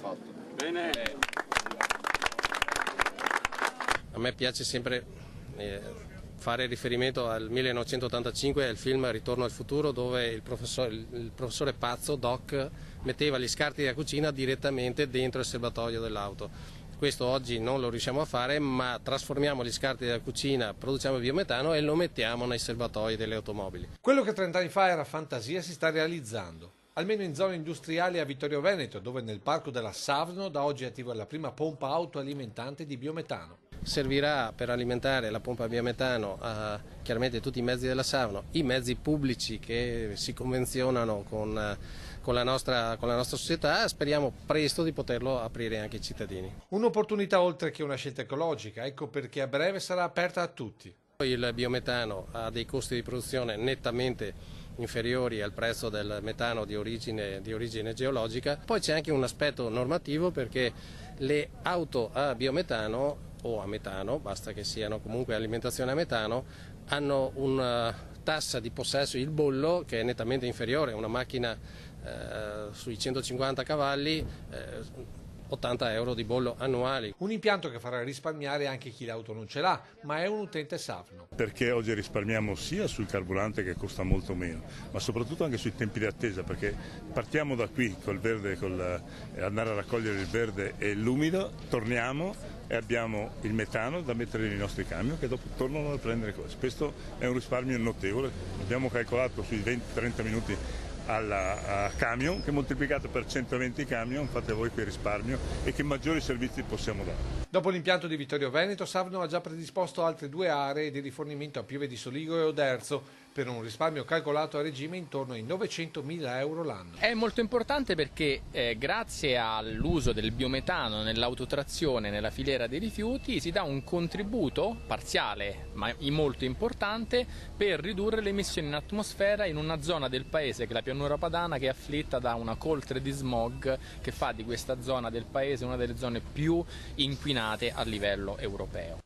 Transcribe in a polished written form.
fatto. Bene. A me piace sempre fare riferimento al 1985 e al film Ritorno al futuro, dove il professore pazzo, Doc, metteva gli scarti della cucina direttamente dentro il serbatoio dell'auto. Questo oggi non lo riusciamo a fare, ma trasformiamo gli scarti della cucina, produciamo biometano e lo mettiamo nei serbatoi delle automobili. Quello che 30 anni fa era fantasia si sta realizzando, almeno in zone industriali a Vittorio Veneto, dove nel parco della Savno da oggi è attiva la prima pompa autoalimentante di biometano. Servirà per alimentare la pompa a biometano chiaramente tutti i mezzi della Savno, i mezzi pubblici che si convenzionano con la nostra società. Speriamo presto di poterlo aprire anche ai cittadini. Un'opportunità oltre che una scelta ecologica, ecco perché a breve sarà aperta a tutti. Il biometano ha dei costi di produzione nettamente inferiori al prezzo del metano di origine geologica. Poi c'è anche un aspetto normativo, perché le auto a biometano o a metano, basta che siano comunque alimentazione a metano, hanno una tassa di possesso, il bollo, che è nettamente inferiore. Una macchina sui 150 cavalli, 80 euro di bollo annuali. Un impianto che farà risparmiare anche chi l'auto non ce l'ha, ma è un utente Savno. Perché oggi risparmiamo sia sul carburante, che costa molto meno, ma soprattutto anche sui tempi di attesa, perché partiamo da qui col verde, andare a raccogliere il verde e l'umido, torniamo e abbiamo il metano da mettere nei nostri camion, che dopo tornano a prendere cose. Questo è un risparmio notevole, abbiamo calcolato sui 20-30 minuti al camion, che moltiplicato per 120 camion fate voi che risparmio e che maggiori servizi possiamo dare. Dopo l'impianto di Vittorio Veneto, Savno ha già predisposto altre 2 aree di rifornimento a Pieve di Soligo e Oderzo, per un risparmio calcolato a regime intorno ai 900.000 euro l'anno. È molto importante perché grazie all'uso del biometano nell'autotrazione, nella filiera dei rifiuti, si dà un contributo parziale ma molto importante per ridurre le emissioni in atmosfera in una zona del paese, che è la pianura padana, che è afflitta da una coltre di smog che fa di questa zona del paese una delle zone più inquinate a livello europeo.